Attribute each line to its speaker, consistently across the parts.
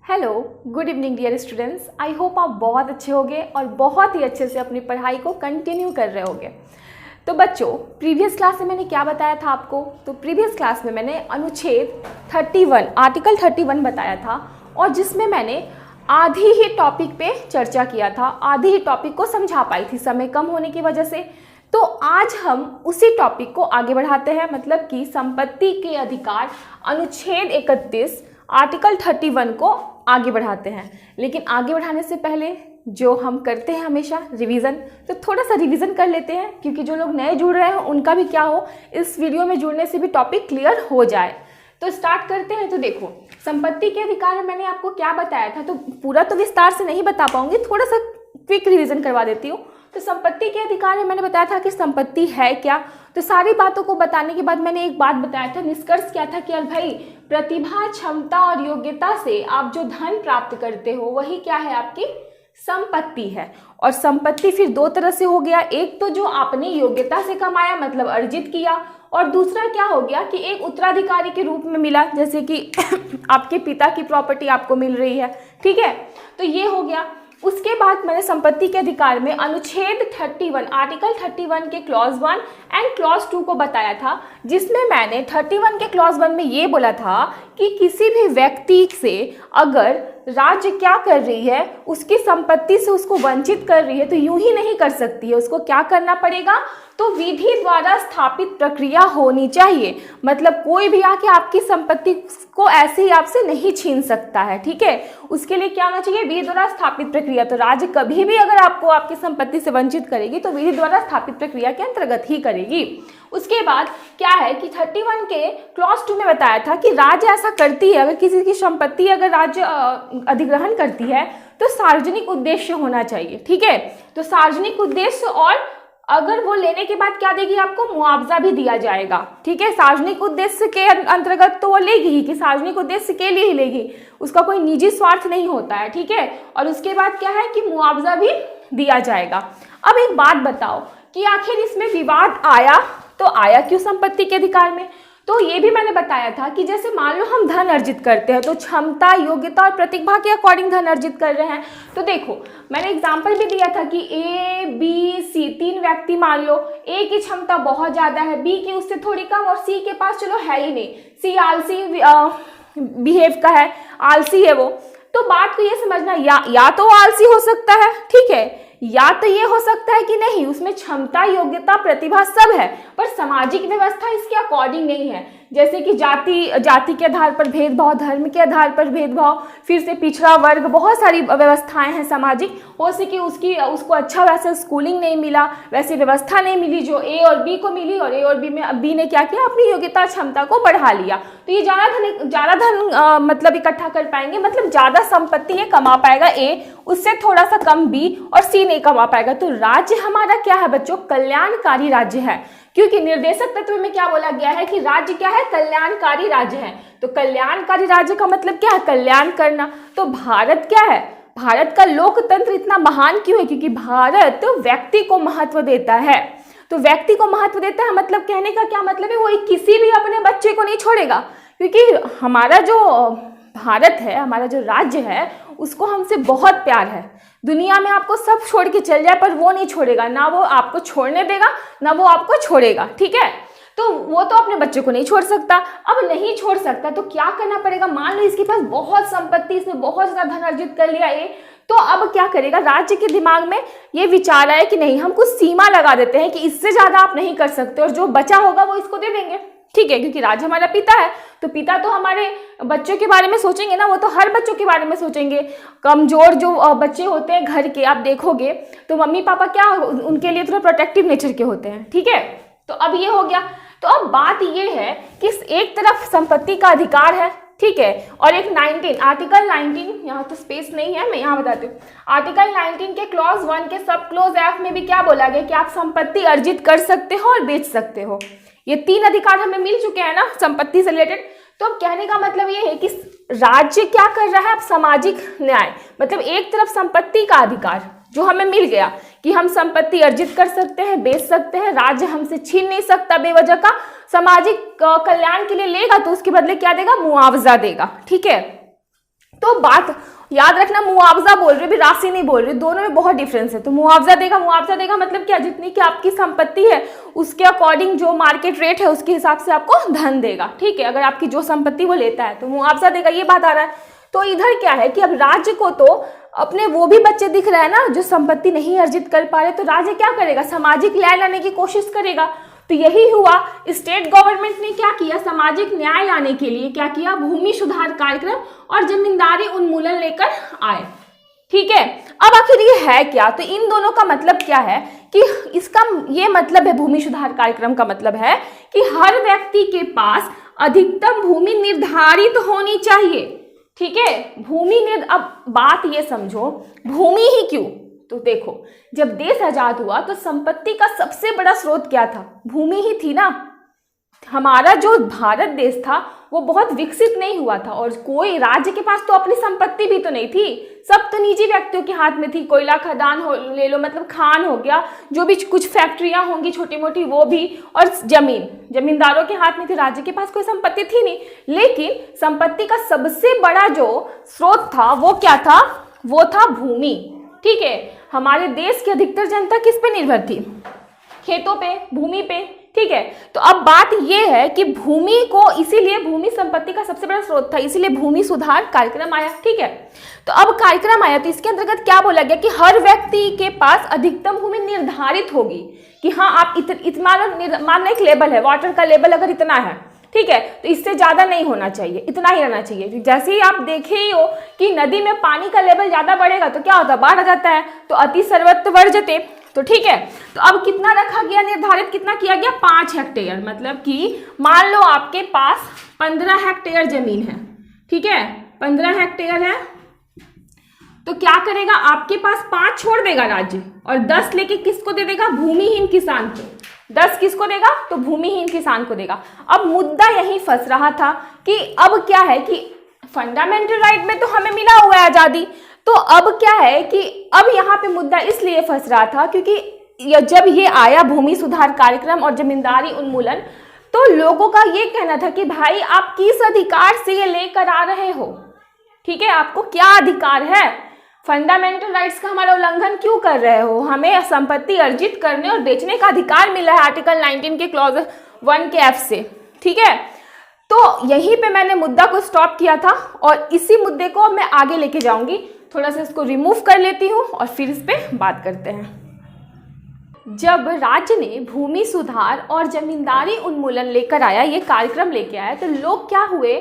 Speaker 1: Hello, good evening dear students. I hope आप बहुत अच्छे होंगे और बहुत ही अच्छे से अपनी पढ़ाई को कंटिन्यू कर रहे होंगे। तो बच्चों, प्रीवियस क्लास में मैंने क्या बताया था आपको? तो प्रीवियस क्लास में मैंने अनुच्छेद 31 आर्टिकल 31 बताया था और जिसमें मैंने आधी ही टॉपिक पे चर्चा किया था, आधी ही टॉपिक को समझा पाई थी समय कम होने की वजह से। तो आज हम उसी टॉपिक को आगे बढ़ाते हैं, मतलब कि संपत्ति के अधिकार अनुच्छेद 31 आर्टिकल 31 को आगे बढ़ाते हैं। लेकिन आगे बढ़ाने से पहले जो हम करते हैं हमेशा रिवीजन, तो थोड़ा सा रिवीजन कर लेते हैं, क्योंकि जो लोग नए जुड़ रहे हैं उनका भी क्या हो, इस वीडियो में जुड़ने से भी टॉपिक क्लियर हो जाए। तो स्टार्ट करते हैं। तो देखो, संपत्ति के अधिकार में मैंने आपको क्या बताया था, तो पूरा तो विस्तार से नहीं बता पाऊंगी, थोड़ा सा क्विक रिवीजन करवा देती हूँ। तो संपत्ति के अधिकार में मैंने बताया था कि संपत्ति है क्या। तो सारी बातों को बताने के बाद मैंने एक बात बताया था, निष्कर्ष क्या था कि भाई प्रतिभा, क्षमता और योग्यता से आप जो धन प्राप्त करते हो वही क्या है, आपकी संपत्ति है। और संपत्ति फिर दो तरह से हो गया, एक तो जो आपने योग्यता से कमाया मतलब अर्जित किया, और दूसरा क्या हो गया कि एक उत्तराधिकारी के रूप में मिला, जैसे कि आपके पिता की प्रॉपर्टी आपको मिल रही है। ठीक है, तो ये हो गया। उसके बाद मैंने संपत्ति के अधिकार में अनुच्छेद 31 आर्टिकल 31 के क्लॉज 1 एंड क्लॉज 2 को बताया था, जिसमें मैंने 31 के क्लॉज 1 में ये बोला था कि किसी भी व्यक्ति से अगर राज्य क्या कर रही है, उसकी संपत्ति से उसको वंचित कर रही है, तो यूं ही नहीं कर सकती है, उसको क्या करना पड़ेगा, तो विधि द्वारा स्थापित प्रक्रिया होनी चाहिए। मतलब कोई भी आके आपकी संपत्ति को ऐसे ही आपसे नहीं छीन सकता है। ठीक है, उसके लिए क्या होना चाहिए, विधि द्वारा स्थापित प्रक्रिया। तो राज्य कभी भी अगर आपको आपकी संपत्ति से वंचित करेगी तो विधि द्वारा स्थापित प्रक्रिया के अंतर्गत ही करेगी। उसके बाद क्या है कि 31 के क्लॉज 2 में बताया था कि राज्य ऐसा करती है, अगर किसी की संपत्ति अगर राज्य अधिग्रहण करती है तो सार्वजनिक उद्देश्य होना चाहिए। ठीक है, तो सार्वजनिक उद्देश्य, और अगर वो लेने के बाद क्या देगी, आपको मुआवजा भी दिया जाएगा। ठीक है, सार्वजनिक उद्देश्य के अंतर्गत तो वो लेगी ही, कि सार्वजनिक उद्देश्य के लिए ही लेगी, उसका कोई निजी स्वार्थ नहीं होता है। ठीक है, और उसके बाद क्या है कि मुआवजा भी दिया जाएगा। अब एक बात बताओ कि आखिर इसमें विवाद आया तो आया क्यों संपत्ति के अधिकार में? तो ये भी मैंने बताया था कि जैसे मान लो हम धन अर्जित करते हैं, तो क्षमता, योग्यता और प्रतिभा के अकॉर्डिंग धन अर्जित कर रहे हैं। तो देखो, मैंने एग्जांपल भी दिया था कि ए, बी, सी, तीन व्यक्ति मान लो, ए की क्षमता बहुत ज्यादा है, बी की उससे थोड़ी कम, और सी के पास चलो है ही नहीं, सी आलसी बिहेव का है, आलसी है वो। तो बात को ये समझना, या तो आलसी हो सकता है, ठीक है, या तो ये हो सकता है कि नहीं, उसमें क्षमता, योग्यता, प्रतिभा सब है, पर सामाजिक व्यवस्था इसके अकॉर्डिंग नहीं है। जैसे कि जाति के आधार पर भेदभाव, धर्म के आधार पर भेदभाव, फिर से पिछड़ा वर्ग, बहुत सारी व्यवस्थाएं हैं सामाजिक। हो सके उसको अच्छा वैसे स्कूलिंग नहीं मिला, वैसी व्यवस्था नहीं मिली जो ए और बी को मिली, और ए और बी ने क्या किया, अपनी योग्यता क्षमता को बढ़ा लिया, तो ये ज्यादा धन मतलब इकट्ठा कर पाएंगे, मतलब ज्यादा संपत्ति ये कमा पाएगा ए, उससे थोड़ा सा कम बी, और सी नहीं कमा पाएगा। तो राज्य हमारा क्या है बच्चों, कल्याणकारी राज्य है, क्योंकि निर्देशक तत्व में क्या बोला गया है कि राज्य क्या है, कल्याणकारी राज्य है। तो कल्याणकारी राज्य का मतलब क्या है, कल्याण करना। तो भारत क्या है, भारत का लोकतंत्र इतना महान क्यों है, क्योंकि भारत व्यक्ति को महत्व देता है। तो व्यक्ति को महत्व देता है, मतलब कहने का क्या मतलब है, वो किसी भी अपने बच्चे को नहीं छोड़ेगा, क्योंकि हमारा जो भारत है, हमारा जो राज्य है, उसको हमसे बहुत प्यार है। दुनिया में आपको सब छोड़ के चल जाए पर वो नहीं छोड़ेगा, ना वो आपको छोड़ने देगा ना वो आपको छोड़ेगा। ठीक है, तो वो तो अपने बच्चे को नहीं छोड़ सकता। अब नहीं छोड़ सकता तो क्या करना पड़ेगा, मान लो इसके पास बहुत संपत्ति, इसने बहुत ज्यादा धन अर्जित कर लिया ये, तो अब क्या करेगा, राज्य के दिमाग में ये विचार आया कि नहीं, हम कुछ सीमा लगा देते हैं कि इससे ज्यादा आप नहीं कर सकते, और जो बचा होगा वो इसको दे देंगे। ठीक है, क्योंकि राज्य हमारा पिता है, तो पिता तो हमारे बच्चों के बारे में सोचेंगे ना, वो तो हर बच्चों के बारे में सोचेंगे। कमजोर जो बच्चे होते हैं घर के, आप देखोगे तो मम्मी पापा क्या उनके लिए थोड़ा प्रोटेक्टिव नेचर के होते हैं। ठीक है, तो अब ये हो गया। तो अब बात ये है कि एक तरफ संपत्ति का अधिकार है, ठीक है, और एक 19 आर्टिकल 19, यहाँ तो स्पेस नहीं है, मैं यहाँ बताती हूँ। आर्टिकल 19 के क्लॉज 1 के सब क्लोज एफ में भी क्या बोला गया कि आप संपत्ति अर्जित कर सकते हो और बेच सकते हो। ये तीन अधिकार हमें मिल चुके हैं ना संपत्ति से रिलेटेड। तो अब कहने का मतलब ये है कि राज्य क्या कर रहा है, अब सामाजिक न्याय, मतलब एक तरफ संपत्ति का अधिकार जो हमें मिल गया कि हम संपत्ति अर्जित कर सकते हैं, बेच सकते हैं, राज्य हमसे छीन नहीं सकता बेवजह का, सामाजिक कल्याण के लिए लेगा तो उसके बदले क्या देगा, मुआवजा देगा। ठीक है, तो बात याद रखना, मुआवजा बोल रहे, भी राशि नहीं बोल रहे, दोनों में बहुत डिफरेंस है। तो मुआवजा देगा मतलब क्या, जितनी की आपकी संपत्ति है उसके अकॉर्डिंग जो मार्केट रेट है उसके हिसाब से आपको धन देगा, ठीक है। अगर आपकी जो संपत्ति वो लेता है तो मुआवजा देगा, ये बात आ रहा है। तो इधर क्या है कि अब राज्य को तो अपने वो भी बच्चे दिख रहे हैं ना जो संपत्ति नहीं अर्जित कर पा रहे, तो राज्य क्या करेगा, सामाजिक न्याय लाने की कोशिश करेगा। तो यही हुआ, स्टेट गवर्नमेंट ने क्या किया, सामाजिक न्याय लाने के लिए क्या किया, भूमि सुधार कार्यक्रम और जमींदारी उन्मूलन लेकर आए, ठीक है। अब आखिर ये है क्या, तो इन दोनों का मतलब क्या है कि इसका ये मतलब है, भूमि सुधार कार्यक्रम का मतलब है कि हर व्यक्ति के पास अधिकतम भूमि निर्धारित होनी चाहिए, ठीक है। अब बात ये समझो, भूमि ही क्यों, तो देखो जब देश आजाद हुआ तो संपत्ति का सबसे बड़ा स्रोत क्या था, भूमि ही थी ना। हमारा जो भारत देश था वो बहुत विकसित नहीं हुआ था और कोई राज्य के पास तो अपनी संपत्ति भी तो नहीं थी, सब तो निजी व्यक्तियों के हाथ में थी। कोयला खदान हो ले लो, मतलब खान हो गया, जो भी कुछ फैक्ट्रियां होंगी छोटी मोटी वो भी, और जमींदारों के हाथ में थी, राज्य के पास कोई संपत्ति थी नहीं। लेकिन संपत्ति का सबसे बड़ा जो स्रोत था वो क्या था, वो था भूमि, ठीक है। हमारे देश की अधिकतर जनता किस पे निर्भर थी, खेतों पे, भूमि पे, ठीक है। तो अब बात यह है कि भूमि को, इसीलिए भूमि संपत्ति का सबसे बड़ा स्रोत था, इसीलिए भूमि सुधार कार्यक्रम आया, ठीक है। तो अब कार्यक्रम आया तो इसके अंतर्गत क्या बोला गया कि हर व्यक्ति के पास अधिकतम भूमि निर्धारित होगी कि हाँ आप मान एक लेवल है, वाटर का लेवल अगर इतना है, ठीक है, तो इससे ज्यादा नहीं होना चाहिए, इतना ही रहना चाहिए। जैसे ही आप देखे ही हो कि नदी में पानी का लेवल ज्यादा बढ़ेगा तो क्या होता है, बाढ़ आ जाता है, तो अति सर्वत्र वर्जते, तो ठीक है। तो अब कितना रखा गया निर्धारित, कितना किया गया, 5 हेक्टेयर, मतलब कि मान लो आपके पास 15 हेक्टेयर जमीन है, ठीक है, 15 हेक्टेयर है, तो क्या करेगा, आपके पास 5 छोड़ देगा राज्य और 10 लेके किसको दे देगा, भूमिहीन किसान को। 10 किसको देगा, तो भूमिहीन किसान को देगा। अब मुद्दा यही फंस रहा था कि अब क्या है कि फंडामेंटल राइट में तो हमें मिला हुआ है आजादी, तो अब क्या है कि अब यहाँ पे मुद्दा इसलिए फंस रहा था क्योंकि जब ये आया भूमि सुधार कार्यक्रम और जमींदारी उन्मूलन, तो लोगों का ये कहना था कि भाई आप किस अधिकार से ये लेकर आ रहे हो, ठीक है, आपको क्या अधिकार है, फंडामेंटल राइट्स का हमारा उल्लंघन क्यों कर रहे हो, हमें संपत्ति अर्जित करने और बेचने का अधिकार मिला है आर्टिकल 19 के क्लॉज 1 के F से, ठीक है। तो यहीं पे मैंने मुद्दा को स्टॉप किया था और इसी मुद्दे को मैं आगे लेके जाऊंगी। थोड़ा सा इसको रिमूव कर लेती हूँ और फिर इस पे बात करते हैं। जब राज्य ने भूमि सुधार और जमींदारी उन्मूलन लेकर आया, ये कार्यक्रम लेके आया, तो लोग क्या हुए,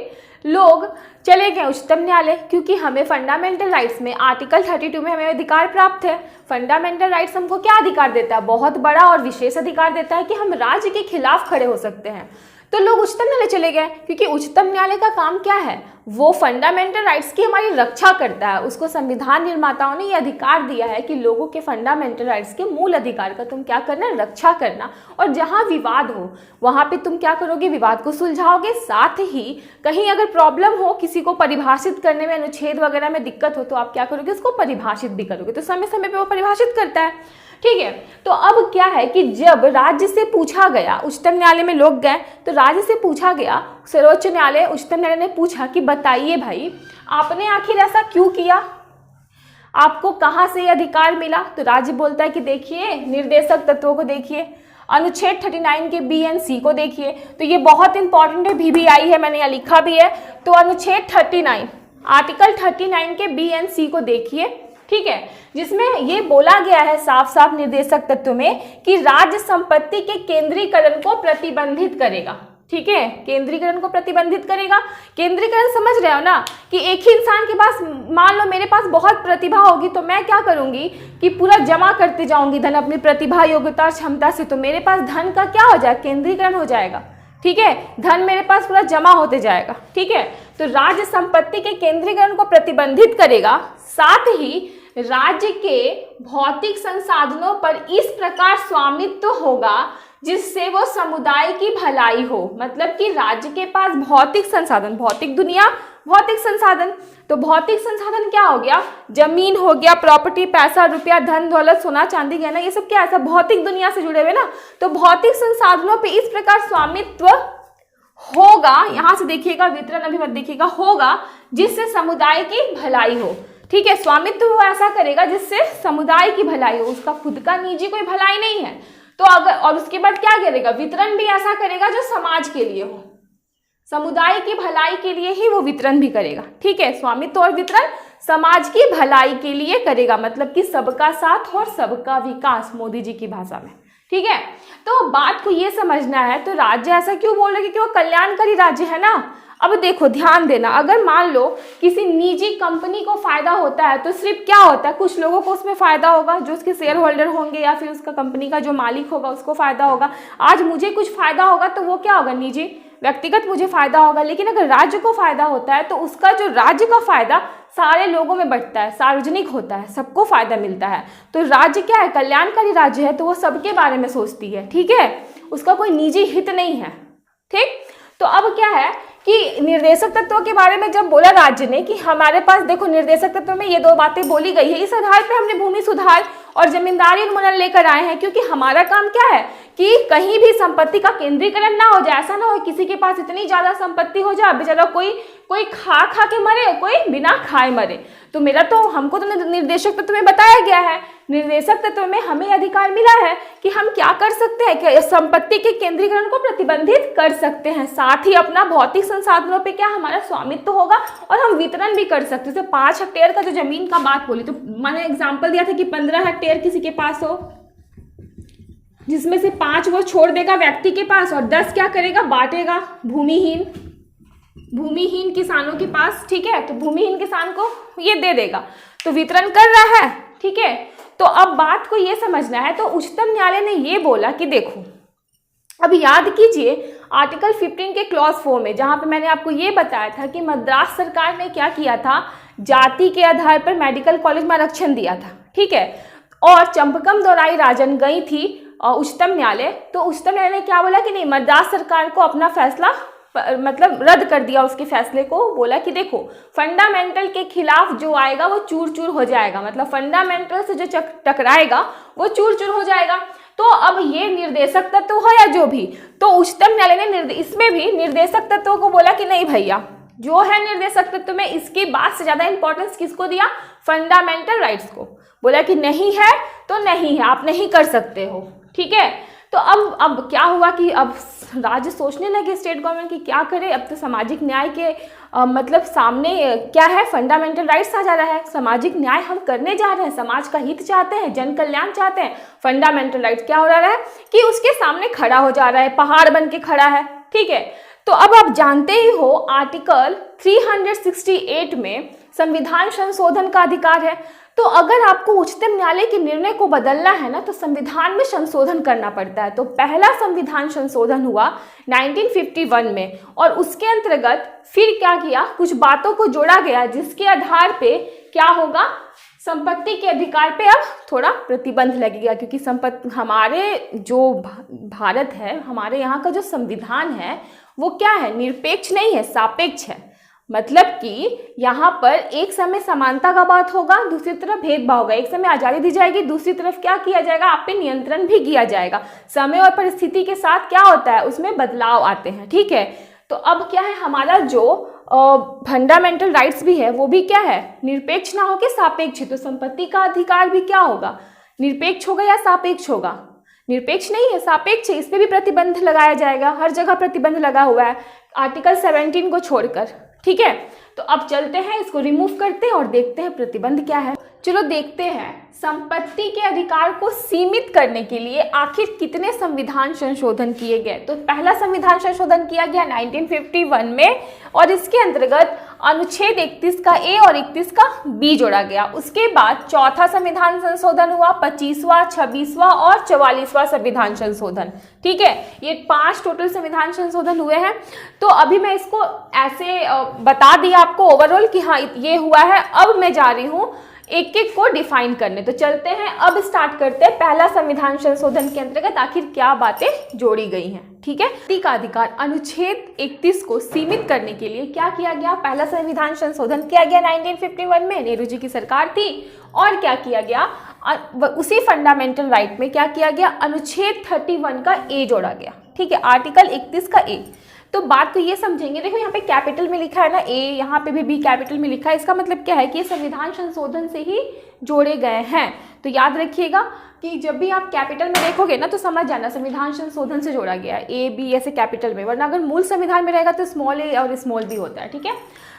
Speaker 1: लोग चले गए उच्चतम न्यायालय, क्योंकि हमें फंडामेंटल राइट्स में आर्टिकल 32 में हमें अधिकार प्राप्त है। फंडामेंटल राइट्स हमको क्या अधिकार देता है, बहुत बड़ा और विशेष अधिकार देता है कि हम राज्य के खिलाफ खड़े हो सकते हैं। तो लोग उच्चतम न्यायालय चले गए क्योंकि उच्चतम न्यायालय का काम क्या है, वो फंडामेंटल राइट्स की हमारी रक्षा करता है। उसको संविधान निर्माताओं ने ये अधिकार दिया है कि लोगों के फंडामेंटल राइट्स के मूल अधिकार का तुम क्या करना, रक्षा करना, और जहां विवाद हो वहां पे तुम क्या करोगे, विवाद को सुलझाओगे। साथ ही कहीं अगर प्रॉब्लम हो, किसी को परिभाषित करने में, अनुच्छेद वगैरह में दिक्कत हो, तो आप क्या करोगे, उसको परिभाषित भी करोगे। तो समय समय पे वो परिभाषित करता है, ठीक है। तो अब क्या है कि जब राज्य से पूछा गया, उच्चतम न्यायालय में लोग गए तो राज्य से पूछा गया, सर्वोच्च न्यायालय, उच्चतम न्यायालय ने पूछा कि बताइए भाई आपने आखिर ऐसा क्यों किया, आपको कहाँ से ये अधिकार मिला। तो राज्य बोलता है कि देखिए निर्देशक तत्वों को देखिए, अनुच्छेद 39 के बी एंड सी को देखिए। तो ये बहुत इंपॉर्टेंट है, VBI है, मैंने यहाँ लिखा भी है। तो अनुच्छेद 39, आर्टिकल 39 के बी एंड सी को देखिए, ठीक है, जिसमें ये बोला गया है साफ साफ निर्देशक तत्व में कि राज्य संपत्ति के केंद्रीकरण को प्रतिबंधित करेगा, ठीक है, केंद्रीकरण को प्रतिबंधित करेगा। केंद्रीकरण समझ रहे हो ना, कि एक ही इंसान के पास, मान लो मेरे पास बहुत प्रतिभा होगी तो मैं क्या करूंगी कि पूरा जमा करते जाऊंगी धन अपनी प्रतिभा, योग्यता और क्षमता से, तो मेरे पास धन का क्या हो जाएगा, केंद्रीकरण हो जाएगा, ठीक है, धन मेरे पास पूरा जमा होते जाएगा, ठीक है। तो राज्य संपत्ति के केंद्रीकरण को प्रतिबंधित करेगा, साथ ही राज्य के भौतिक संसाधनों पर इस प्रकार स्वामित्व होगा जिससे वो समुदाय की भलाई हो। मतलब कि राज्य के पास भौतिक संसाधन, भौतिक दुनिया, भौतिक संसाधन, तो भौतिक संसाधन क्या हो गया, जमीन हो गया, प्रॉपर्टी, पैसा, रुपया, धन दौलत, सोना चांदी, गहना, ये सब क्या है, सब भौतिक दुनिया से जुड़े हुए ना। तो भौतिक संसाधनों पे इस प्रकार स्वामित्व होगा, यहां से देखिएगा, वितरण अभी मत देखिएगा, होगा जिससे समुदाय की भलाई हो। ठीक है, स्वामित्व वो ऐसा करेगा जिससे समुदाय की भलाई हो, उसका खुद का निजी कोई भलाई नहीं है। तो अगर, और उसके बाद क्या करेगा, वितरण भी ऐसा करेगा जो समाज के लिए हो, समुदाय की भलाई के लिए ही वो वितरण भी करेगा। ठीक है, स्वामित्व और वितरण समाज की भलाई के लिए करेगा, मतलब कि सबका साथ और सबका विकास, मोदी जी की भाषा में। ठीक है, तो बात को ये समझना है। तो राज्य ऐसा क्यों बोल रहे कि वो कल्याणकारी राज्य है ना। अब देखो, ध्यान देना, अगर मान लो किसी निजी कंपनी को फायदा होता है तो सिर्फ क्या होता है, कुछ लोगों को उसमें फायदा होगा, जो उसके शेयर होल्डर होंगे या फिर उसका कंपनी का जो मालिक होगा उसको फायदा होगा। आज मुझे कुछ फायदा होगा तो वो क्या होगा, निजी व्यक्तिगत मुझे फायदा होगा। लेकिन अगर राज्य को फायदा होता है तो उसका जो राज्य का फायदा सारे लोगों में बंटता है, सार्वजनिक होता है, सबको फायदा मिलता है। तो राज्य क्या है, कल्याणकारी राज्य है, तो वो सबके बारे में सोचती है। ठीक है, उसका कोई निजी हित नहीं है। ठीक, तो अब क्या है कि निर्देशक तत्वों के बारे में जब बोला राज्य ने कि हमारे पास देखो निर्देशक तत्व में ये दो बातें बोली गई है, इस आधार पे हमने भूमि सुधार और जमींदारी उन्मूलन लेकर आए हैं, क्योंकि हमारा काम क्या है कि कहीं भी संपत्ति का केंद्रीकरण ना हो जाए। ऐसा ना हो किसी के पास इतनी ज्यादा संपत्ति हो जाए, बेचारा कोई खा खा के मरे, कोई बिना खाए मरे। तो हमको तो निर्देशक तत्व में बताया गया है, निर्देशक तत्व में हमें अधिकार मिला है कि हम क्या कर सकते हैं, कि संपत्ति के केंद्रीकरण को प्रतिबंधित कर सकते हैं, साथ ही अपना भौतिक संसाधनों पे क्या हमारा स्वामित्व होगा और हम वितरण भी कर सकते हैं। जैसे 5 हेक्टेयर का जो जमीन का बात बोली, तो मैंने एग्जाम्पल दिया था कि 15 हेक्टेयर किसी के पास हो, जिसमें से 5 वो छोड़ देगा व्यक्ति के पास और 10 क्या करेगा, बांटेगा भूमिहीन किसानों के पास। ठीक है, तो भूमिहीन किसान को ये दे देगा, तो वितरण कर रहा है। ठीक है, तो अब बात को ये समझना है। तो उच्चतम न्यायालय ने ये बोला कि देखो, अब याद कीजिए आर्टिकल 15 के क्लॉज 4 में, जहां पे मैंने आपको ये बताया था कि मद्रास सरकार ने क्या किया था, जाति के आधार पर मेडिकल कॉलेज में आरक्षण दिया था। ठीक है, और चंपकम दौराई राजन गई थी उच्चतम न्यायालय, तो उच्चतम न्यायालय ने क्या बोला कि नहीं, मद्रास सरकार को अपना फैसला मतलब रद्द कर दिया, उसके फैसले को। बोला कि देखो फंडामेंटल के खिलाफ जो आएगा वो चूर चूर हो जाएगा, मतलब फंडामेंटल से जो टकराएगा वो चूर चूर हो जाएगा। तो अब ये निर्देशक तत्व हो या जो भी, तो उच्चतम न्यायालय ने इसमें भी निर्देशक तत्वों को बोला कि नहीं भैया, जो है निर्देशक तत्व में, इसकी बात से ज्यादा इंपॉर्टेंस किसको दिया, फंडामेंटल राइट्स को। बोला कि नहीं है तो नहीं है, आप नहीं कर सकते हो। ठीक है, तो अब क्या हुआ कि अब राज्य सोचने लगे स्टेट गवर्नमेंट की क्या करे। अब तो सामाजिक न्याय के मतलब सामने क्या है, फंडामेंटल राइट्स आ जा रहा है, सामाजिक न्याय हम करने जा रहे हैं, समाज का हित चाहते हैं, जन कल्याण चाहते हैं। फंडामेंटल राइट्स क्या हो रहा है कि उसके सामने खड़ा हो जा रहा है, पहाड़ बन के खड़ा है। ठीक है, तो अब आप जानते ही हो आर्टिकल 368 में संविधान संशोधन का अधिकार है। तो अगर आपको उच्चतम न्यायालय के निर्णय को बदलना है ना, तो संविधान में संशोधन करना पड़ता है। तो पहला संविधान संशोधन हुआ 1951 में, और उसके अंतर्गत फिर क्या किया, कुछ बातों को जोड़ा गया जिसके आधार पे क्या होगा, संपत्ति के अधिकार पे अब थोड़ा प्रतिबंध लगेगा। क्योंकि संपत्ति, हमारे जो भारत है, हमारे यहाँ का जो संविधान है वो क्या है, निरपेक्ष नहीं है, सापेक्ष है। मतलब कि यहाँ पर एक समय समानता का बात होगा, दूसरी तरफ भेदभाव होगा। एक समय आजादी दी जाएगी, दूसरी तरफ क्या किया जाएगा, आप पे नियंत्रण भी किया जाएगा। समय और परिस्थिति के साथ क्या होता है, उसमें बदलाव आते हैं। ठीक है, तो अब क्या है, हमारा जो फंडामेंटल राइट्स भी है वो भी क्या है, निरपेक्ष ना होकर सापेक्ष है। तो संपत्ति का अधिकार भी क्या होगा, निरपेक्ष होगा या सापेक्ष होगा, निरपेक्ष नहीं है, सापेक्ष है। इस पे भी प्रतिबंध लगाया जाएगा, हर जगह प्रतिबंध लगा हुआ है आर्टिकल 17 को छोड़कर। ठीक है, तो अब चलते हैं, इसको रिमूव करते हैं और देखते हैं प्रतिबंध क्या है। चलो देखते हैं संपत्ति के अधिकार को सीमित करने के लिए आखिर कितने संविधान संशोधन किए गए। तो पहला संविधान संशोधन किया गया 1951 में, और इसके अंतर्गत अनुच्छेद 31 का ए और 31 का बी जोड़ा गया। उसके बाद चौथा संविधान संशोधन हुआ, 25वां, 26वां और 44वां संविधान संशोधन। ठीक है, ये 5 टोटल संविधान संशोधन हुए हैं। तो अभी मैं इसको ऐसे बता दिया आपको ओवरऑल कि हाँ ये हुआ है। अब मैं जा रही हूँ एक एक को डिफाइन करने। तो चलते हैं, अब स्टार्ट करते हैं पहला संविधान संशोधन के अंतर्गत आखिर क्या बातें जोड़ी गई हैं। ठीक है, व्यक्ति का अधिकार अनुच्छेद 31 को सीमित करने के लिए क्या किया गया, पहला संविधान संशोधन किया गया 1951 में, नेहरू जी की सरकार थी। और क्या किया गया, उसी फंडामेंटल राइट में क्या किया गया, अनुच्छेद 31 का ए जोड़ा गया। ठीक है, आर्टिकल 31 का ए। तो बात को ये समझेंगे, देखो यहाँ पे कैपिटल में लिखा है ना ए, यहाँ पे भी बी कैपिटल में लिखा है, इसका मतलब क्या है कि ये संविधान संशोधन से ही जोड़े गए हैं। तो याद रखिएगा कि जब भी आप कैपिटल में देखोगे ना तो समझ जाना संविधान संशोधन से जोड़ा गया है, ए बी ऐसे कैपिटल में, वरना अगर मूल संविधान में रहेगा तो स्मॉल ए और स्मॉल बी होता है। ठीक है,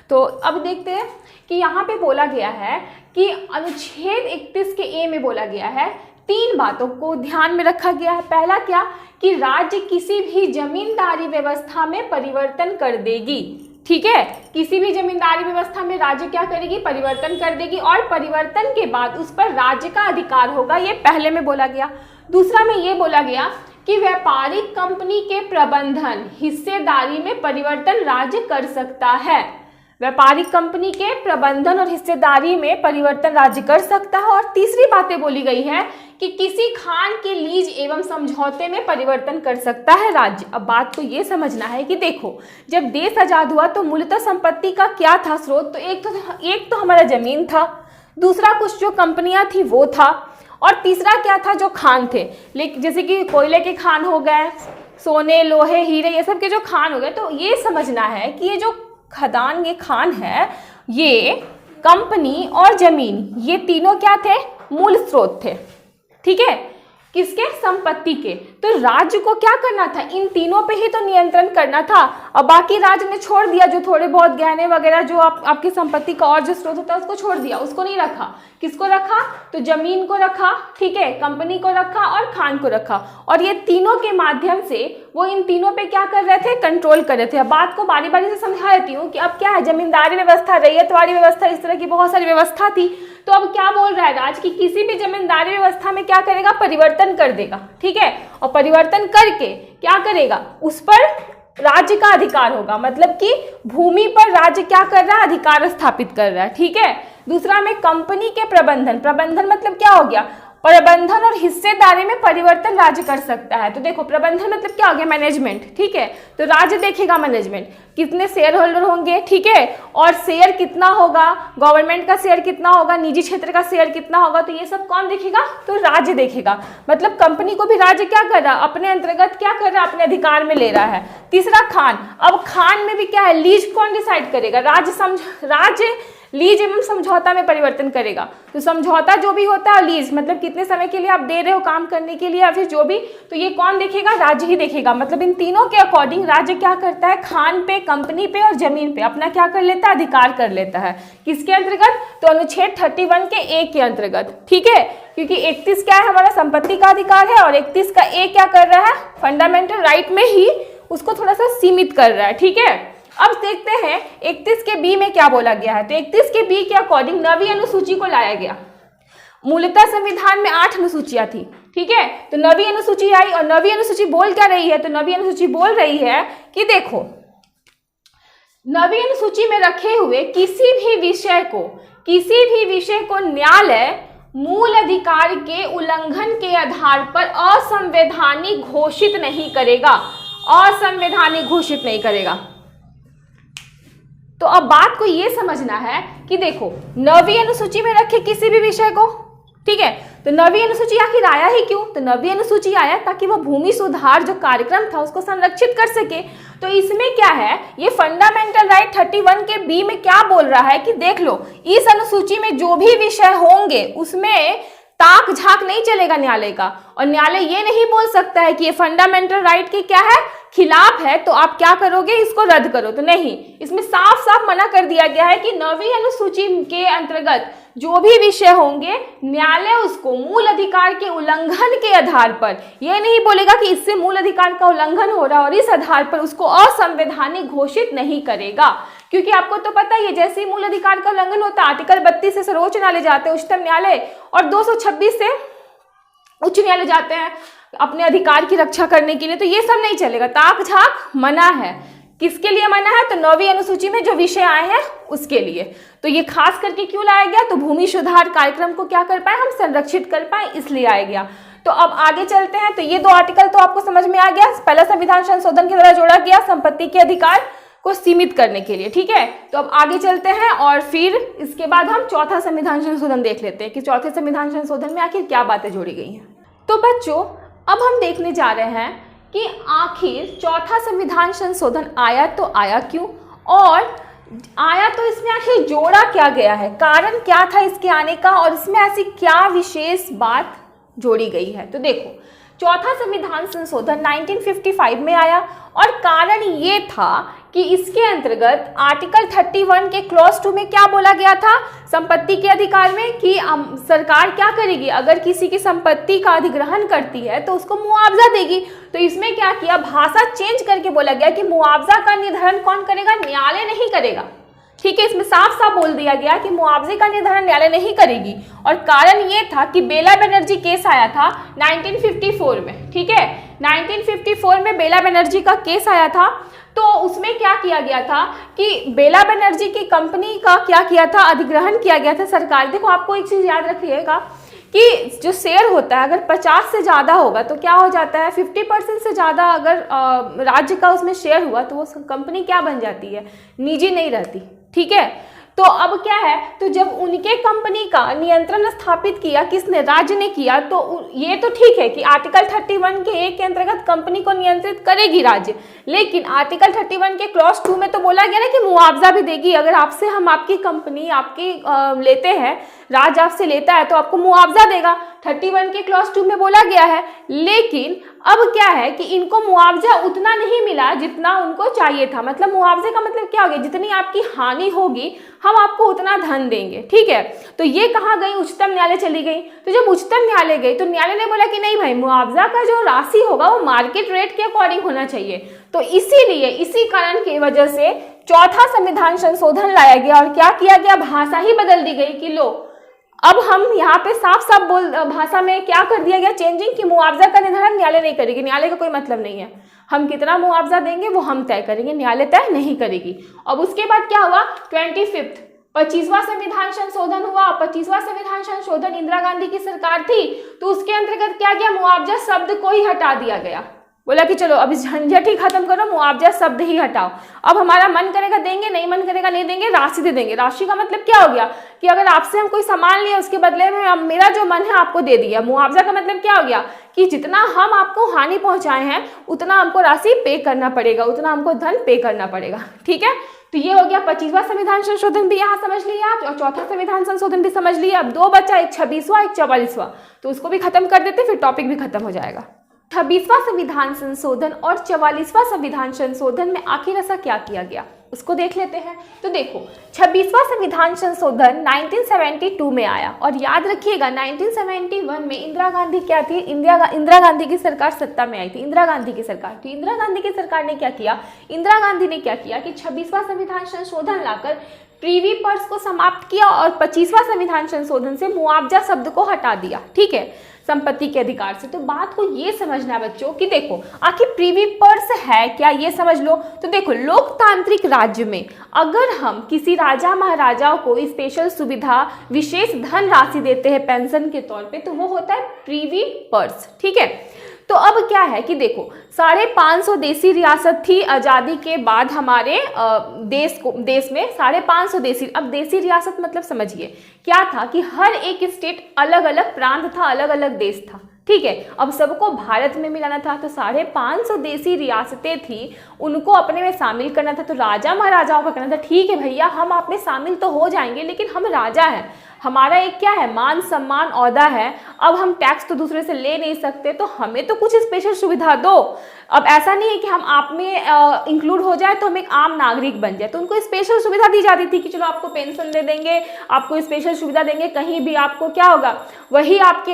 Speaker 1: तो अब देखते हैं कि यहाँ पे बोला गया है कि अनुच्छेद 31 के ए में बोला गया है 3 बातों को ध्यान में रखा गया है। पहला क्या कि राज्य किसी भी जमींदारी व्यवस्था में परिवर्तन कर देगी। ठीक है, किसी भी जमींदारी व्यवस्था में राज्य क्या करेगी, परिवर्तन कर देगी, और परिवर्तन के बाद उस पर राज्य का अधिकार होगा, ये पहले में बोला गया। दूसरा में ये बोला गया कि व्यापारिक कंपनी के प्रबंधन हिस्सेदारी में परिवर्तन राज्य कर सकता है। व्यापारिक कंपनी के प्रबंधन और हिस्सेदारी में परिवर्तन राज्य कर सकता है। और तीसरी बातें बोली गई है कि किसी खान के लीज एवं समझौते में परिवर्तन कर सकता है राज्य। अब बात को ये समझना है कि देखो, जब देश आजाद हुआ तो मूलतः संपत्ति का क्या था स्रोत, तो एक तो हमारा जमीन था, दूसरा कुछ जो कंपनियां थी वो था, और तीसरा क्या था, जो खान थे, लेकिन जैसे कि कोयले के खान हो गए, सोने लोहे हीरे ये सब के जो खान हो गए। तो ये समझना है कि ये जो खदान ये खान है, ये कंपनी और जमीन, ये तीनों क्या थे, मूल स्रोत थे। ठीक है, किसके, संपत्ति के। तो राज्य को क्या करना था, इन तीनों पे ही तो नियंत्रण करना था। अब बाकी राज्य ने छोड़ दिया, जो थोड़े बहुत गहने वगैरह जो आपकी संपत्ति का और जो स्रोत होता है उसको छोड़ दिया, उसको नहीं रखा। किसको रखा, तो जमीन को रखा, ठीक है, कंपनी को रखा और खान को रखा, और ये तीनों के माध्यम से वो इन तीनों पे क्या कर रहे थे, कंट्रोल कर रहे थे। अब बात को बारी बारी से समझा देती हूँ कि अब क्या है, जमींदारी व्यवस्था, रैयतवाड़ी व्यवस्था, इस तरह की बहुत सारी व्यवस्था थी। तो अब क्या बोल रहा है राज्य कि किसी भी जमींदारी व्यवस्था में क्या करेगा, परिवर्तन कर देगा। ठीक है, और परिवर्तन करके क्या करेगा, उस पर राज्य का अधिकार होगा, मतलब कि भूमि पर राज्य क्या कर रहा है, अधिकार स्थापित कर रहा है। ठीक है, दूसरा में कंपनी के प्रबंधन, प्रबंधन मतलब क्या हो गया, प्रबंधन और हिस्सेदारी में परिवर्तन राज्य कर सकता है। तो देखो प्रबंधन मतलब क्या हो गया, मैनेजमेंट। ठीक है, तो राज्य देखेगा मैनेजमेंट, कितने शेयर होल्डर होंगे, ठीक है, और शेयर कितना होगा, गवर्नमेंट का शेयर कितना होगा, निजी क्षेत्र का शेयर कितना होगा, तो ये सब कौन देखेगा, तो राज्य देखेगा। मतलब कंपनी को भी राज्य क्या कर रहा है, अपने अंतर्गत क्या कर रहा है, अपने अधिकार में ले रहा है। तीसरा खान, अब खान में भी क्या है, लीज कौन डिसाइड करेगा, राज्य लीज एवं समझौता में परिवर्तन करेगा। तो समझौता जो भी होता है, लीज मतलब कितने समय के लिए आप दे रहे हो काम करने के लिए या फिर जो भी, तो ये कौन देखेगा, राज्य ही देखेगा। मतलब इन तीनों के अकॉर्डिंग राज्य क्या करता है, खान पे, कंपनी पे और जमीन पे अपना क्या कर लेता है, अधिकार कर लेता है। किसके अंतर्गत, तो अनुच्छेद 31 के ए के अंतर्गत। ठीक है, क्योंकि 31 क्या है, हमारा संपत्ति का अधिकार है, और 31 का ए क्या कर रहा है, फंडामेंटल राइट में ही उसको थोड़ा सा सीमित कर रहा है। ठीक है, अब देखते हैं 31 के बी में क्या बोला गया है। तो 31 के बी के अकॉर्डिंग नवी अनुसूची को लाया गया। मूलतः संविधान में 8 अनुसूचियां थी। ठीक है, तो नवी अनुसूची आई, और नवी अनुसूची बोल क्या रही है, तो नवी अनुसूची बोल रही है कि देखो, नवी अनुसूची में रखे हुए किसी भी विषय को न्यायालय मूल अधिकार के उल्लंघन के आधार पर असंवैधानिक घोषित नहीं करेगा, असंवैधानिक घोषित नहीं करेगा। तो अब बात को यह समझना है कि देखो, नवी अनुसूची में रखे किसी भी विषय को, ठीक है, तो नवी अनुसूची आखिर आया ही क्यों, तो नवी अनुसूची आया ताकि वो भूमि सुधार जो कार्यक्रम था उसको संरक्षित कर सके। तो इसमें क्या है, ये फंडामेंटल राइट 31 के बी में क्या बोल रहा है कि देख लो, इस अनुसूची में जो भी विषय होंगे उसमें ताक झाक नहीं चलेगा न्यायालय का, और न्यायालय ये नहीं बोल सकता है कि ये फंडामेंटल राइट के क्या है, खिलाफ है, तो आप क्या करोगे, इसको रद्द करो। तो नहीं, इसमें साफ साफ मना कर दिया गया है कि नवी अनुसूची के अंतर्गत जो भी विषय होंगे न्यायालय उसको मूल अधिकार के उल्लंघन के आधार पर, यह नहीं बोलेगा कि इससे मूल अधिकार का उल्लंघन हो रहा है और इस आधार पर उसको असंवैधानिक घोषित नहीं करेगा। क्योंकि आपको तो पता ही है, जैसे ही मूल अधिकार का उल्लंघन होता है, आर्टिकल 32 से सर्वोच्च न्यायालय जाते हैं, उच्चतम न्यायालय, और 226 से उच्च न्यायालय जाते हैं अपने अधिकार की रक्षा करने के लिए। तो ये सब नहीं चलेगा, ताक झाक मना है। किसके लिए मना है, तो नवी अनुसूची में जो विषय आए हैं उसके लिए। तो ये खास करके क्यों लाया गया, तो भूमि सुधार कार्यक्रम को क्या कर पाए, हम संरक्षित कर पाए, इसलिए आया गया। तो अब आगे चलते हैं। तो ये 2 आर्टिकल तो आपको समझ में आ गया, पहला संविधान संशोधन के द्वारा जोड़ा गया संपत्ति के अधिकार को सीमित करने के लिए। ठीक है, तो अब आगे चलते हैं और फिर इसके बाद हम चौथा संविधान संशोधन देख लेते हैं कि चौथे संविधान संशोधन में आखिर क्या बातें जोड़ी गई हैं। तो बच्चों, अब हम देखने जा रहे हैं कि आखिर चौथा संविधान संशोधन आया तो आया क्यों, और आया तो इसमें आखिर जोड़ा क्या गया है, कारण क्या था इसके आने का, और इसमें ऐसी क्या विशेष बात जोड़ी गई है। तो देखो, चौथा संविधान संशोधन 1955 में आया और कारण ये था कि इसके अंतर्गत आर्टिकल 31 के क्लॉज 2 में क्या बोला गया था, संपत्ति के अधिकार में, कि सरकार क्या करेगी, अगर किसी की संपत्ति का अधिग्रहण करती है तो उसको मुआवजा देगी। तो इसमें क्या किया, भाषा चेंज करके बोला गया कि मुआवजा का निर्धारण कौन करेगा, न्यायालय नहीं करेगा। ठीक है, इसमें साफ साफ बोल दिया गया कि मुआवजे का निर्धारण न्यायालय नहीं करेगी। और कारण ये था कि बेला बनर्जी केस आया था 1954 में। ठीक है, 1954 में बेला बनर्जी का केस आया था। तो उसमें क्या किया गया था कि बेला बनर्जी की कंपनी का क्या किया था, अधिग्रहण किया गया था सरकार। देखो, आपको एक चीज याद रखिएगा कि जो शेयर होता है अगर 50 से ज़्यादा होगा तो क्या हो जाता है, 50% से ज़्यादा अगर राज्य का उसमें शेयर हुआ तो वो कंपनी क्या बन जाती है, निजी नहीं रहती। ठीक है, तो अब क्या है, तो जब उनके कंपनी का नियंत्रण स्थापित किया किसने, राज्य ने किया, तो ये तो ठीक है कि आर्टिकल 31 के 1 के अंतर्गत कंपनी को नियंत्रित करेगी राज्य, लेकिन आर्टिकल 31 के क्लॉज 2 में तो बोला गया ना कि मुआवजा भी देगी। अगर आपसे हम आपकी कंपनी आपकी लेते हैं, राज्य आपसे लेता है तो आपको मुआवजा देगा, 31 के क्लॉज 2 में बोला गया है। लेकिन अब क्या है कि इनको मुआवजा उतना नहीं मिला जितना उनको चाहिए था। मतलब मुआवजे का मतलब क्या हो गया, जितनी आपकी हानि होगी हम आपको उतना धन देंगे। ठीक है, तो ये कहाँ गई, उच्चतम न्यायालय चली गई। तो जब उच्चतम न्यायालय गई तो न्यायालय ने बोला कि नहीं भाई, मुआवजा का जो राशि होगा वो मार्केट रेट के अकॉर्डिंग होना चाहिए। तो इसीलिए इसी कारण की वजह से चौथा संविधान संशोधन लाया गया और क्या किया गया, भाषा ही बदल दी गई कि लो अब हम यहाँ पे साफ साफ भाषा में क्या कर दिया गया, चेंजिंग, कि मुआवजा का निर्धारण न्यायालय नहीं करेगी। न्यायालय का कोई मतलब नहीं है, हम कितना मुआवजा देंगे वो हम तय करेंगे, न्यायालय तय नहीं करेगी। अब उसके बाद क्या हुआ, 25वां संविधान संशोधन हुआ। 25वां संविधान संशोधन इंदिरा गांधी की सरकार थी, तो उसके अंतर्गत क्या गया, मुआवजा शब्द को ही हटा दिया गया। बोला कि चलो अब इस झंझट ही खत्म करो, मुआवजा शब्द ही हटाओ। अब हमारा मन करेगा देंगे, नहीं मन करेगा नहीं देंगे, राशि दे देंगे। राशि का मतलब क्या हो गया कि अगर आपसे हम कोई सामान लिए उसके बदले में मेरा जो मन है आपको दे दिया। मुआवजा का मतलब क्या हो गया कि जितना हम आपको हानि पहुंचाए हैं उतना हमको राशि पे करना पड़ेगा, उतना हमको धन पे करना पड़ेगा। ठीक है, तो ये हो गया 25वां संविधान संशोधन भी यहाँ समझ लिया आप, और चौथा संविधान संशोधन भी समझ लिया। अब 2 बचा, एक 26वां एक 44वां, तो उसको भी खत्म कर देते, फिर टॉपिक भी खत्म हो जाएगा। 26वां संविधान संशोधन और 44वां संविधान संशोधन में आखिर ऐसा क्या किया गया उसको देख लेते हैं। तो देखो, 26वां संविधान संशोधन 1972 में आया, और याद रखिएगा 1971 में इंदिरा गांधी क्या थी, इंदिरा गांधी की सरकार सत्ता में आई थी। इंदिरा गांधी की सरकार, तो इंदिरा गांधी की सरकार ने क्या किया, इंदिरा गांधी ने क्या किया कि 26वां संविधान संशोधन लाकर प्रीवी पर्स को समाप्त किया और 25वां संविधान संशोधन से मुआवजा शब्द को हटा दिया। ठीक है, संपत्ति के अधिकार से। तो बात को ये समझना है बच्चों कि देखो आखिर प्रीवी पर्स है क्या, ये समझ लो। तो देखो, लोकतांत्रिक राज्य में अगर हम किसी राजा महाराजाओं को स्पेशल सुविधा, विशेष धन राशि देते हैं पेंशन के तौर पे, तो वो होता है प्रीवी पर्स। ठीक है, तो अब क्या है कि देखो 550 देसी रियासत थी आज़ादी के बाद हमारे देश में 550 देसी। अब देसी रियासत मतलब समझिए क्या था कि हर एक स्टेट अलग अलग प्रांत था, अलग अलग देश था। ठीक है, अब सबको भारत में मिलाना था, तो 550 देसी रियासतें थी, उनको अपने में शामिल करना था। तो राजा महाराजाओं का कहना था ठीक है भैया, हम आप में शामिल तो हो जाएंगे, लेकिन हम राजा हैं, हमारा एक क्या है, मान सम्मान औहदा है। अब हम टैक्स तो दूसरे से ले नहीं सकते, तो हमें तो कुछ स्पेशल सुविधा दो। अब ऐसा नहीं है कि हम आप में इंक्लूड हो जाए तो हम एक आम नागरिक बन जाए। तो उनको स्पेशल सुविधा दी जाती थी कि चलो आपको पेंशन दे देंगे, आपको स्पेशल सुविधा देंगे, कहीं भी आपको क्या होगा, वही आप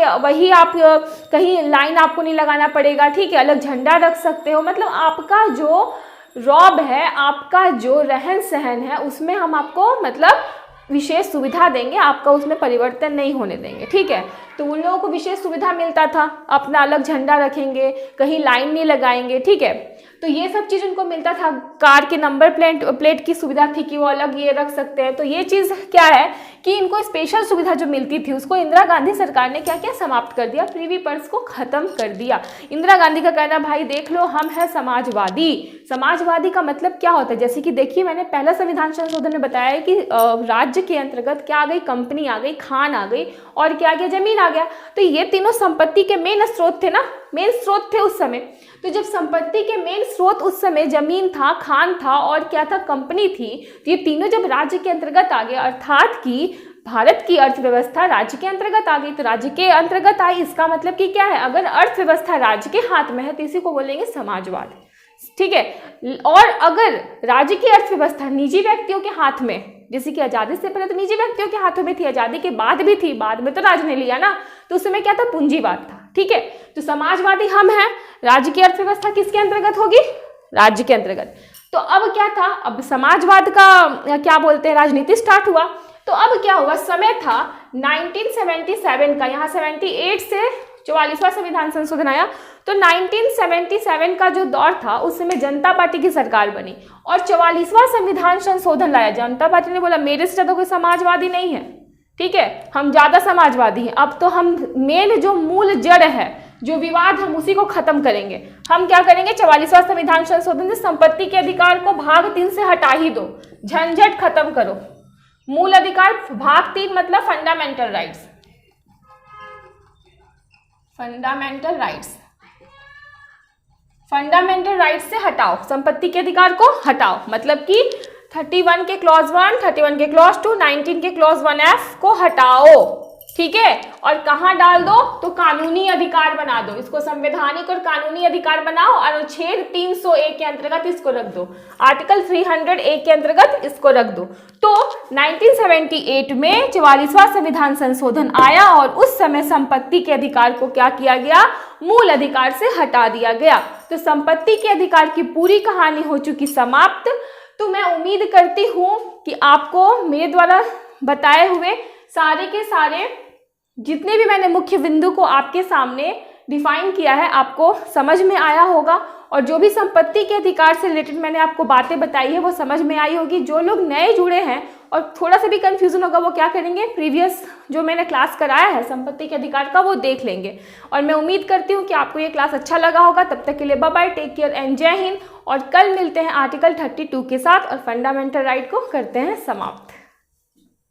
Speaker 1: कहीं लाइन आपको नहीं लगाना पड़ेगा। ठीक है, अलग झंडा रख सकते हो, मतलब आपका जो रॉब है, आपका जो रहन सहन है, उसमें हम आपको मतलब विशेष सुविधा देंगे, आपका उसमें परिवर्तन नहीं होने देंगे। ठीक है, तो उन लोगों को विशेष सुविधा मिलता था, अपना अलग झंडा रखेंगे, कहीं लाइन नहीं लगाएंगे। ठीक है, तो ये सब चीज़ उनको मिलता था। कार के नंबर प्लेट की सुविधा थी कि वो अलग ये रख सकते हैं। तो ये चीज़ क्या है कि इनको स्पेशल सुविधा जो मिलती थी उसको इंदिरा गांधी सरकार ने क्या किया, समाप्त कर दिया, प्रीवी पर्स को खत्म कर दिया। इंदिरा गांधी का कहना, भाई देख लो हम हैं समाजवादी। समाजवादी का मतलब क्या होता है, जैसे कि देखिए मैंने पहला संविधान संशोधन में बताया है कि राज्य के अंतर्गत क्या आ गई, कंपनी आ गई, खान आ गई, और क्या आ गया, जमीन आ गया। तो ये तीनों संपत्ति के मेन स्रोत थे ना, मेन स्रोत थे उस समय। तो जब संपत्ति के मेन स्रोत उस समय जमीन था, खान था और क्या था, कंपनी थी, तो ये तीनों जब राज्य के अंतर्गत आ गए, अर्थात कि भारत की अर्थव्यवस्था राज्य के अंतर्गत आ गई, तो राज्य के अंतर्गत आई, इसका मतलब कि क्या है, अगर अर्थव्यवस्था राज्य के हाथ में है तो इसी को बोलेंगे समाजवाद, ठीक है। और अगर राज्य की अर्थव्यवस्था निजी व्यक्तियों के हाथ में, जैसे कि आजादी से पहले तो निजी व्यक्तियों के हाथों में थी, आजादी के बाद भी थी, बाद में तो राज्य ने लिया ना, तो उस समय क्या था, पूंजीवाद था, ठीक है। तो समाजवादी हम हैं, राज्य की अर्थव्यवस्था किसके अंतर्गत होगी, राज्य के अंतर्गत। तो अब क्या था, अब समाजवाद का क्या बोलते हैं, राजनीति स्टार्ट हुआ। तो अब क्या हुआ, समय था 1977 का, यहाँ 78 से 44वां संविधान संशोधन आया, तो 1977 का जो दौर था उस समय जनता पार्टी की सरकार बनी और 44वां संविधान संशोधन लाया। जनता पार्टी ने बोला मेरे से ज्यादा कोई समाजवादी नहीं है, ठीक है, हम ज्यादा समाजवादी हैं, अब तो हम मेन जो मूल जड़ है, जो विवाद, हम उसी को खत्म करेंगे। हम क्या करेंगे, 44वां संविधान संशोधन से संपत्ति के अधिकार को भाग 3 से हटा ही दो, झंझट खत्म करो। मूल अधिकार भाग 3 मतलब fundamental rights, fundamental rights, fundamental rights से हटाओ, संपत्ति के अधिकार को हटाओ, मतलब कि 31 के क्लॉज 1, 31 के क्लॉज 2, 19 के क्लॉज 1F को हटाओ, ठीक है। और कहाँ डाल दो, तो कानूनी अधिकार बना दो, इसको संवैधानिक और कानूनी अधिकार बनाओ, अनुच्छेद 301 के अंतर्गत इसको रख दो, आर्टिकल 301 के अंतर्गत इसको रख दो। तो 1978 में 44वां संविधान संशोधन आया और उस समय संपत्ति के अधिकार को क्या किया गया, मूल अधिकार से हटा दिया गया। तो संपत्ति के अधिकार की पूरी कहानी हो चुकी समाप्त। तो मैं उम्मीद करती हूं कि आपको मेरे द्वारा बताए हुए सारे के सारे जितने भी मैंने मुख्य बिंदु को आपके सामने डिफाइन किया है आपको समझ में आया होगा, और जो भी संपत्ति के अधिकार से रिलेटेड मैंने आपको बातें बताई है वो समझ में आई होगी। जो लोग नए जुड़े हैं और थोड़ा सा भी कंफ्यूजन होगा वो क्या करेंगे, प्रीवियस जो मैंने क्लास कराया है संपत्ति के अधिकार का वो देख लेंगे। और मैं उम्मीद करती हूँ कि आपको ये क्लास अच्छा लगा होगा। तब तक के लिए bye bye, take care and जय हिंद। और कल मिलते हैं आर्टिकल 32 के साथ और फंडामेंटल राइट को करते हैं समाप्त।